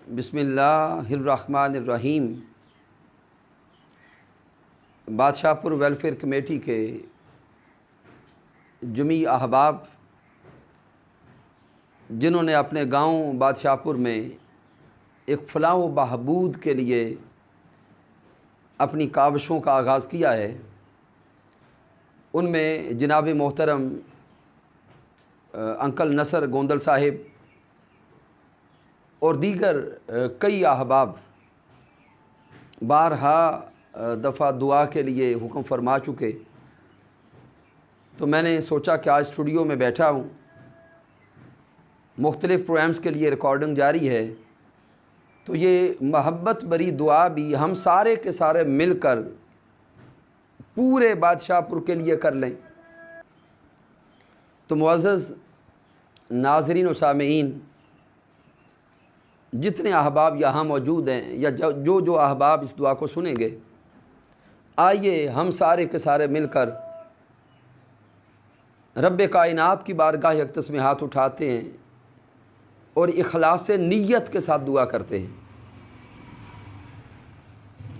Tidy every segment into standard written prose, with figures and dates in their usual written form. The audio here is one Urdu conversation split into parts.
بسم اللہ الرحمن الرحیم۔ بادشاہ پور ویلفیئر کمیٹی کے جمیع احباب جنہوں نے اپنے گاؤں بادشاہ پور میں ایک فلاح و بہبود کے لیے اپنی کاوشوں کا آغاز کیا ہے، ان میں جناب محترم انکل نصر گوندل صاحب اور دیگر کئی احباب بارہا دفعہ دعا کے لیے حکم فرما چکے، تو میں نے سوچا کہ آج اسٹوڈیو میں بیٹھا ہوں، مختلف پروگرامز کے لیے ریکارڈنگ جاری ہے، تو یہ محبت بری دعا بھی ہم سارے کے سارے مل کر پورے بادشاہ پور کے لیے کر لیں۔ تو معزز ناظرین و سامعین، جتنے احباب یہاں موجود ہیں یا جو احباب اس دعا کو سنیں گے، آئیے ہم سارے کے سارے مل کر رب کائنات کی بارگاہ اقدس میں ہاتھ اٹھاتے ہیں اور اخلاص نیت کے ساتھ دعا کرتے ہیں۔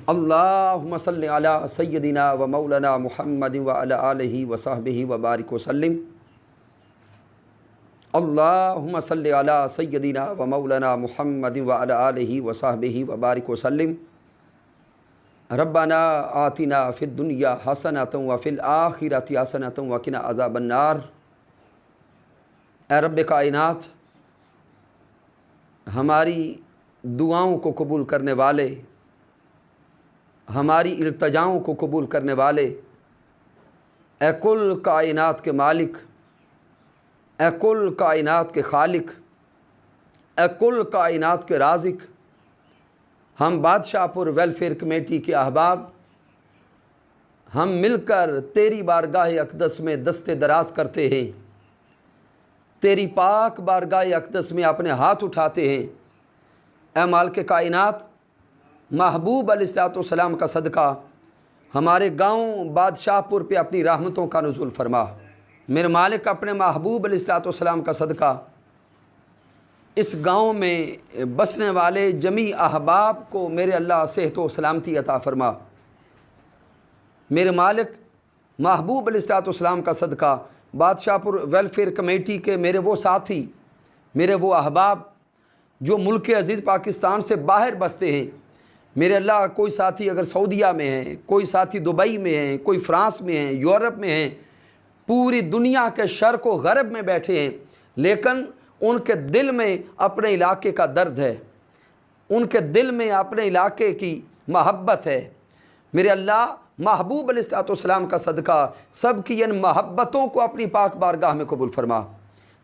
اللہم صلی علی سیدنا و مولانا محمد و علی آلہ و صحبہ و بارک وسلم۔ اللہم صلی علی سیدنا و مولانا محمد و علی آلہ و صحبہ و بارک وسلم۔ ربنا آتنا فی الدنیا حسنۃ و فی الآخرۃ حسنۃ وقنا عذاب النار۔ اے رب کائنات، ہماری دعاؤں کو قبول کرنے والے، ہماری التجاؤں کو قبول کرنے والے، اے کل کائنات کے مالک، اے کل کائنات کے خالق، اے کل کائنات کے رازق، ہم بادشاہ پور ویلفیئر کمیٹی کے احباب ہم مل کر تیری بارگاہ اقدس میں دست دراز کرتے ہیں، تیری پاک بارگاہ اقدس میں اپنے ہاتھ اٹھاتے ہیں۔ اے مالک کائنات، محبوب علیہ الصلوۃ والسلام کا صدقہ ہمارے گاؤں بادشاہ پور پہ اپنی رحمتوں کا نزول فرما۔ میرے مالک، اپنے محبوب علیہ الصلوۃ والسلام کا صدقہ اس گاؤں میں بسنے والے جمیع احباب کو میرے اللہ صحت و سلامتی عطا فرما۔ میرے مالک، محبوب علیہ الصلوۃ والسلام کا صدقہ بادشاہ پور ویلفیئر کمیٹی کے میرے وہ ساتھی، میرے وہ احباب جو ملک عزیز پاکستان سے باہر بستے ہیں، میرے اللہ، کوئی ساتھی اگر سعودیہ میں ہیں، کوئی ساتھی دبئی میں ہیں، کوئی فرانس میں ہیں، یورپ میں ہیں، پوری دنیا کے شرق و غرب میں بیٹھے ہیں، لیکن ان کے دل میں اپنے علاقے کا درد ہے، ان کے دل میں اپنے علاقے کی محبت ہے۔ میرے اللہ، محبوب علیہ الصلوۃ والسلام کا صدقہ سب کی ان محبتوں کو اپنی پاک بارگاہ میں قبول فرما،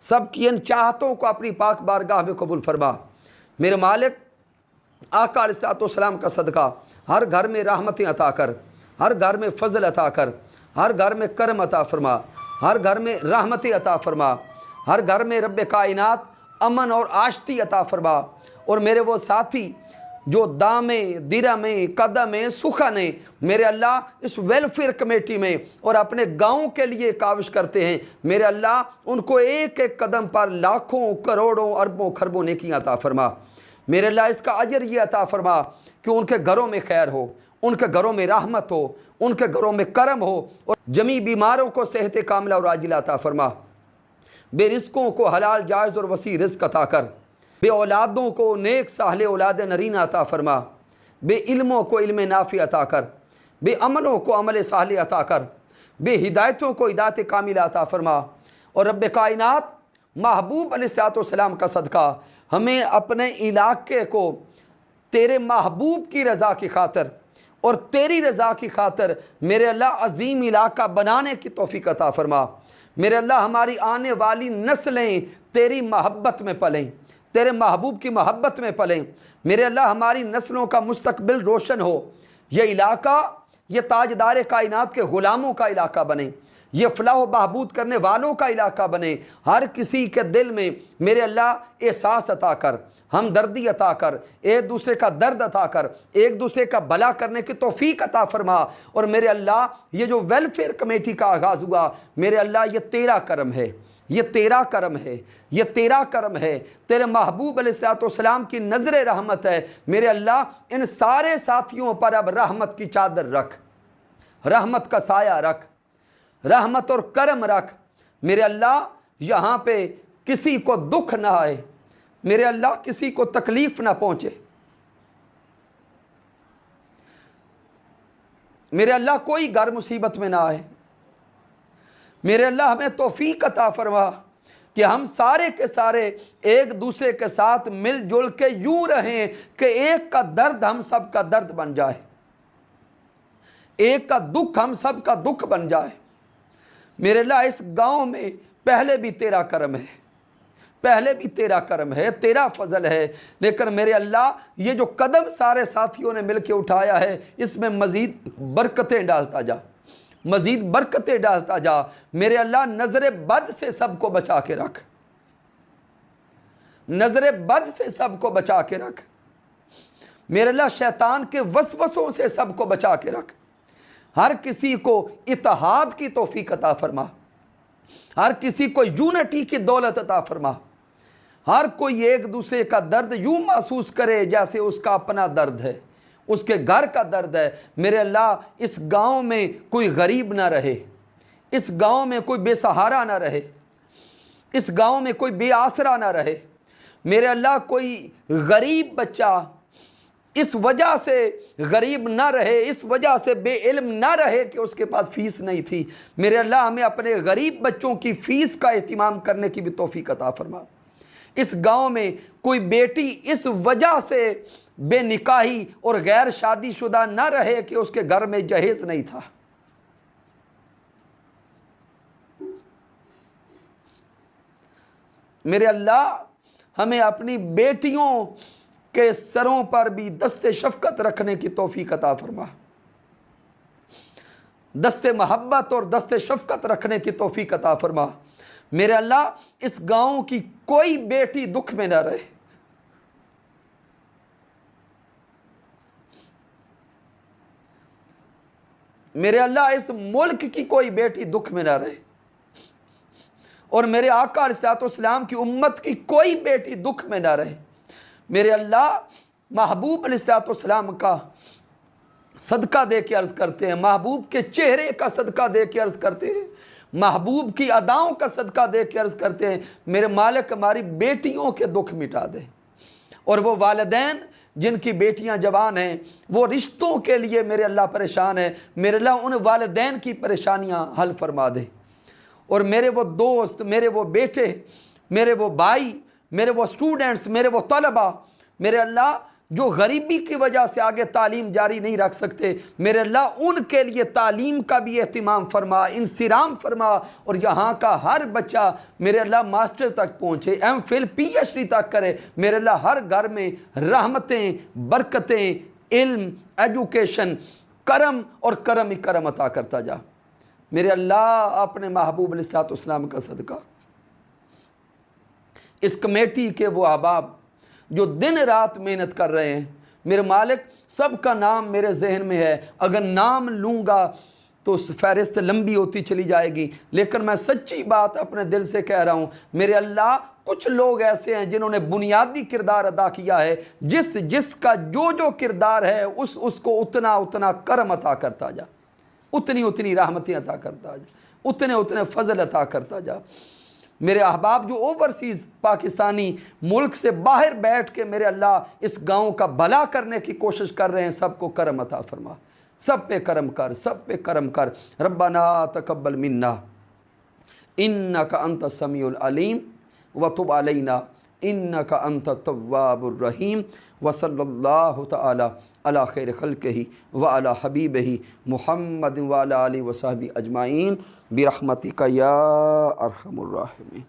سب کی ان چاہتوں کو اپنی پاک بارگاہ میں قبول فرما۔ میرے مالک، آقا علیہ الصلوۃ والسلام کا صدقہ ہر گھر میں رحمتیں عطا کر، ہر گھر میں فضل عطا کر، ہر گھر میں کرم عطا فرما، ہر گھر میں رحمتیں عطا فرما، ہر گھر میں رب کائنات امن اور آشتی عطا فرما۔ اور میرے وہ ساتھی جو دامیں، درمیں، قدمیں، سخنیں میرے اللہ اس ویلفیئر کمیٹی میں اور اپنے گاؤں کے لیے کاوش کرتے ہیں، میرے اللہ ان کو ایک ایک قدم پر لاکھوں، کروڑوں، اربوں، خربوں نیکیاں عطا فرما۔ میرے اللہ، اس کا اجر یہ عطا فرما کہ ان کے گھروں میں خیر ہو، ان کے گھروں میں رحمت ہو، ان کے گھروں میں کرم ہو، اور جمیع بیماروں کو صحت کاملہ اور عاجلہ عطا فرما۔ بے رزقوں کو حلال جائز اور وسیع رزق عطا کر، بے اولادوں کو نیک صالح اولاد نرینہ عطا فرما، بے علموں کو علم نافع عطا کر، بے عملوں کو عمل صالح عطا کر، بے ہدایتوں کو ہدایت کاملہ عطا فرما۔ اور رب کائنات، محبوب علیہ الصلوۃ والسلام کا صدقہ ہمیں اپنے علاقے کو تیرے محبوب کی رضا کی خاطر اور تیری رضا کی خاطر میرے اللہ عظیم علاقہ بنانے کی توفیق عطا فرما۔ میرے اللہ، ہماری آنے والی نسلیں تیری محبت میں پلیں، تیرے محبوب کی محبت میں پلیں۔ میرے اللہ، ہماری نسلوں کا مستقبل روشن ہو، یہ علاقہ یہ تاجدار کائنات کے غلاموں کا علاقہ بنے، یہ فلاح و بہبود کرنے والوں کا علاقہ بنے۔ ہر کسی کے دل میں میرے اللہ احساس عطا کر، ہمدردی عطا کر، ایک دوسرے کا درد عطا کر، ایک دوسرے کا بھلا کرنے کی توفیق عطا فرما۔ اور میرے اللہ، یہ جو ویلفیئر کمیٹی کا آغاز ہوا، میرے اللہ یہ تیرا کرم ہے، یہ تیرا کرم ہے، یہ تیرا کرم ہے، تیرے محبوب علیہ السلام کی نظر رحمت ہے۔ میرے اللہ ان سارے ساتھیوں پر اب رحمت کی چادر رکھ، رحمت کا سایہ رکھ، رحمت اور کرم رکھ۔ میرے اللہ یہاں پہ کسی کو دکھ نہ آئے، میرے اللہ کسی کو تکلیف نہ پہنچے، میرے اللہ کوئی گھر مصیبت میں نہ آئے۔ میرے اللہ ہمیں توفیق عطا فرما کہ ہم سارے کے سارے ایک دوسرے کے ساتھ مل جل کے یوں رہیں کہ ایک کا درد ہم سب کا درد بن جائے، ایک کا دکھ ہم سب کا دکھ بن جائے۔ میرے اللہ اس گاؤں میں پہلے بھی تیرا کرم ہے، پہلے بھی تیرا کرم ہے، تیرا فضل ہے، لیکن میرے اللہ یہ جو قدم سارے ساتھیوں نے مل کے اٹھایا ہے اس میں مزید برکتیں ڈالتا جا، مزید برکتیں ڈالتا جا۔ میرے اللہ نظر بد سے سب کو بچا کے رکھ، نظر بد سے سب کو بچا کے رکھ۔ میرے اللہ شیطان کے وسوسوں سے سب کو بچا کے رکھ۔ ہر کسی کو اتحاد کی توفیق عطا فرما، ہر کسی کو یونٹی کی دولت عطا فرما، ہر کوئی ایک دوسرے کا درد یوں محسوس کرے جیسے اس کا اپنا درد ہے، اس کے گھر کا درد ہے۔ میرے اللہ اس گاؤں میں کوئی غریب نہ رہے، اس گاؤں میں کوئی بے سہارا نہ رہے، اس گاؤں میں کوئی بے آسرا نہ رہے۔ میرے اللہ کوئی غریب بچہ اس وجہ سے غریب نہ رہے، اس وجہ سے بے علم نہ رہے کہ اس کے پاس فیس نہیں تھی۔ میرے اللہ ہمیں اپنے غریب بچوں کی فیس کا اہتمام کرنے کی بھی توفیق عطا فرما۔ اس گاؤں میں کوئی بیٹی اس وجہ سے بے نکاحی اور غیر شادی شدہ نہ رہے کہ اس کے گھر میں جہیز نہیں تھا۔ میرے اللہ ہمیں اپنی بیٹیوں کے سروں پر بھی دست شفقت رکھنے کی توفیق عطا فرما، دست محبت اور دست شفقت رکھنے کی توفیق عطا فرما۔ میرے اللہ اس گاؤں کی کوئی بیٹی دکھ میں نہ رہے، میرے اللہ اس ملک کی کوئی بیٹی دکھ میں نہ رہے، اور میرے آقا علیہ السلام کی امت کی کوئی بیٹی دکھ میں نہ رہے۔ میرے اللہ محبوب علیہ السلام کا صدقہ دے کے عرض کرتے ہیں، محبوب کے چہرے کا صدقہ دے کے عرض کرتے ہیں، محبوب کی اداؤں کا صدقہ دے کے عرض کرتے ہیں، میرے مالک ہماری بیٹیوں کے دکھ مٹا دے، اور وہ والدین جن کی بیٹیاں جوان ہیں وہ رشتوں کے لیے میرے اللہ پریشان ہیں، میرے اللہ ان والدین کی پریشانیاں حل فرما دے، اور میرے وہ دوست، میرے وہ بیٹے، میرے وہ بھائی، میرے وہ سٹوڈنٹس، میرے وہ طلبہ، میرے اللہ جو غریبی کی وجہ سے آگے تعلیم جاری نہیں رکھ سکتے، میرے اللہ ان کے لیے تعلیم کا بھی اہتمام فرما، انصرام فرما، اور یہاں کا ہر بچہ میرے اللہ ماسٹر تک پہنچے، M Phil P H D تک کرے۔ میرے اللہ ہر گھر میں رحمتیں، برکتیں، علم، ایجوکیشن، کرم اور کرم ہی کرم عطا کرتا جا۔ میرے اللہ اپنے محبوب علیہ السلام کا صدقہ اس کمیٹی کے وہ احباب جو دن رات محنت کر رہے ہیں، میرے مالک سب کا نام میرے ذہن میں ہے، اگر نام لوں گا تو فہرست لمبی ہوتی چلی جائے گی، لیکن میں سچی بات اپنے دل سے کہہ رہا ہوں، میرے اللہ کچھ لوگ ایسے ہیں جنہوں نے بنیادی کردار ادا کیا ہے، جس کا جو کردار ہے اس کو اتنا کرم عطا کرتا جا، اتنی رحمتیں عطا کرتا جا، اتنے فضل عطا کرتا جا۔ میرے احباب جو اوورسیز پاکستانی ملک سے باہر بیٹھ کے میرے اللہ اس گاؤں کا بھلا کرنے کی کوشش کر رہے ہیں، سب کو کرم عطا فرما، سب پہ کرم کر، سب پہ کرم کر۔ ربنا تقبل منا انک انت السمیع العلیم وتب علینا انک انت التواب الرحیم، وصلی اللہ تعالی علی خیر خلقہ وعلی حبیبہ محمد وعلی آلہ وصحبہ اجمعین برحمتک یا ارحم الراحمین۔